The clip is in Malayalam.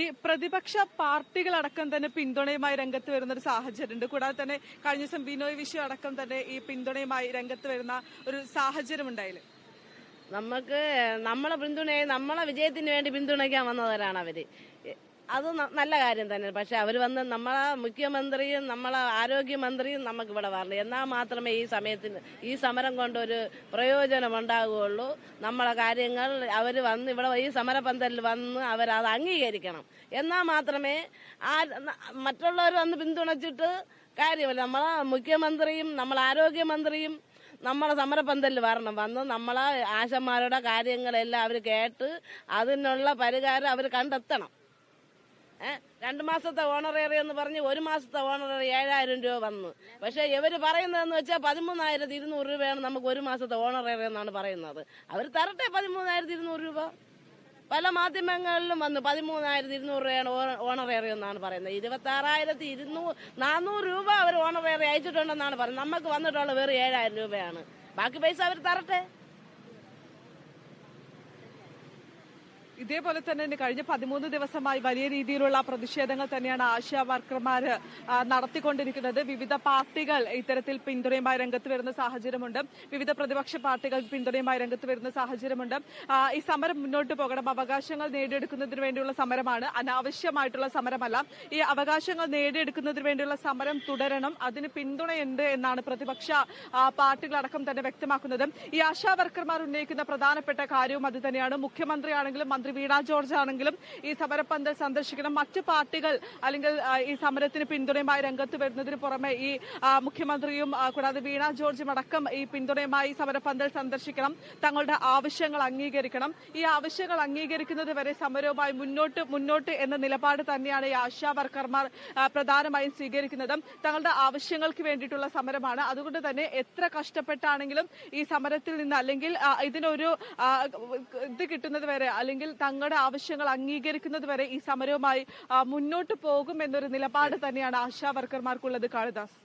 ഈ പ്രതിപക്ഷ പാർട്ടികളടക്കം തന്നെ പിന്തുണയുമായി രംഗത്ത് വരുന്ന ഒരു സാഹചര്യമുണ്ട്. കൂടാതെ തന്നെ കഴിഞ്ഞ ദിവസം ബിനോയ് വിശ്വം അടക്കം തന്നെ ഈ പിന്തുണയുമായി രംഗത്ത് വരുന്ന ഒരു സാഹചര്യം ഉണ്ടായില്ലേ? നമുക്ക് നമ്മളെ പിന്തുണയെ നമ്മളെ വിജയത്തിന് വേണ്ടി പിന്തുണയ്ക്കാൻ വന്നവരാണ് അവര്. അത് നല്ല കാര്യം തന്നെ. പക്ഷെ അവർ വന്ന് നമ്മളെ മുഖ്യമന്ത്രിയും നമ്മളെ ആരോഗ്യമന്ത്രിയും നമുക്ക് ഇവിടെ വരണം. എന്നാൽ മാത്രമേ ഈ സമയത്തിന് ഈ സമരം കൊണ്ടൊരു പ്രയോജനം ഉണ്ടാകുകയുള്ളൂ. നമ്മളെ കാര്യങ്ങൾ അവർ വന്ന് ഇവിടെ ഈ സമരപന്തലിൽ വന്ന് അവരത് അംഗീകരിക്കണം. എന്നാൽ മാത്രമേ മറ്റുള്ളവർ വന്ന് പിന്തുണച്ചിട്ട് കാര്യമല്ല. നമ്മളെ മുഖ്യമന്ത്രിയും നമ്മളെ ആരോഗ്യമന്ത്രിയും നമ്മളെ സമരപന്തലിൽ വന്ന് നമ്മളെ ആശന്മാരുടെ കാര്യങ്ങളെല്ലാം അവർ കേട്ട് അതിനുള്ള പരിഹാരം അവർ കണ്ടെത്തണം. 2 മാസത്തെ ഓണറേറി എന്ന് പറഞ്ഞ് 1 മാസത്തെ ഓണറേറി 7,000 രൂപ വന്നു. പക്ഷെ ഇവർ പറയുന്നതെന്ന് വെച്ചാൽ 13,200 രൂപയാണ് നമുക്ക് 1 മാസത്തെ ഓണറേറി എന്നാണ് പറയുന്നത്. അവർ തരട്ടെ 13,200 രൂപ. പല മാധ്യമങ്ങളിലും വന്നു 13,200 രൂപയാണ് ഓണറേറി എന്നാണ് പറയുന്നത്. 26,400 രൂപ അവർ ഓണറേറി അയച്ചിട്ടുണ്ടെന്നാണ് പറയുന്നത്. നമുക്ക് വന്നിട്ടുള്ള വേറെ 7,000 രൂപയാണ്. ബാക്കി പൈസ അവർ തരട്ടെ. ഇതേപോലെ തന്നെ കഴിഞ്ഞ 13 ദിവസമായി വലിയ രീതിയിലുള്ള പ്രതിഷേധങ്ങൾ തന്നെയാണ് ആശാ വർക്കർമാർ നടത്തിക്കൊണ്ടിരിക്കുന്നത്. വിവിധ പാർട്ടികൾ ഇത്തരത്തിൽ പിന്തുണയുമായി രംഗത്ത് വരുന്ന സാഹചര്യമുണ്ട്. വിവിധ പ്രതിപക്ഷ പാർട്ടികൾ പിന്തുണയുമായി രംഗത്ത് വരുന്ന സാഹചര്യമുണ്ട്. ഈ സമരം മുന്നോട്ട് പോകണം. അവകാശങ്ങൾ നേടിയെടുക്കുന്നതിന് വേണ്ടിയുള്ള സമരമാണ്, അനാവശ്യമായിട്ടുള്ള സമരമല്ല. ഈ അവകാശങ്ങൾ നേടിയെടുക്കുന്നതിന് വേണ്ടിയുള്ള സമരം തുടരണം. അതിന് പിന്തുണയുണ്ട് എന്നാണ് പ്രതിപക്ഷ പാർട്ടികളടക്കം തന്നെ വ്യക്തമാക്കുന്നത്. ഈ ആശാ വർക്കർമാർ ഉന്നയിക്കുന്ന പ്രധാനപ്പെട്ട കാര്യവും അത് തന്നെയാണ്. മുഖ്യമന്ത്രിയാണെങ്കിലും മന്ത്രി വീണ ജോർജ് ആണെങ്കിലും ഈ സമരപന്തൽ സന്ദർശിക്കണം. മറ്റ് പാർട്ടികൾ അല്ലെങ്കിൽ ഈ സമരത്തിന് പിന്തുണയുമായി രംഗത്ത് വരുന്നതിന് പുറമെ ഈ മുഖ്യമന്ത്രിയും കൂടാതെ വീണ ജോർജും അടക്കം ഈ പിന്തുണയുമായി സമരപന്തൽ സന്ദർശിക്കണം. തങ്ങളുടെ ആവശ്യങ്ങൾ അംഗീകരിക്കണം. ഈ ആവശ്യങ്ങൾ അംഗീകരിക്കുന്നത് വരെ സമരവുമായി മുന്നോട്ട് എന്ന നിലപാട് തന്നെയാണ് ഈ ആശാ വർക്കർമാർ പ്രധാനമായും സ്വീകരിക്കുന്നത്. തങ്ങളുടെ ആവശ്യങ്ങൾക്ക് വേണ്ടിയിട്ടുള്ള സമരമാണ്. അതുകൊണ്ട് തന്നെ എത്ര കഷ്ടപ്പെട്ടാണെങ്കിലും ഈ സമരത്തിൽ നിന്ന് അല്ലെങ്കിൽ ഇതിനൊരു ഇത് കിട്ടുന്നത് വരെ അല്ലെങ്കിൽ തങ്ങളുടെ ആവശ്യങ്ങൾ അംഗീകരിക്കുന്നത് വരെ ഈ സമരവുമായി മുന്നോട്ട് പോകും എന്നൊരു നിലപാട് തന്നെയാണ് ആശാ വർക്കർമാർക്കുള്ളത്. കാളിദാസ്.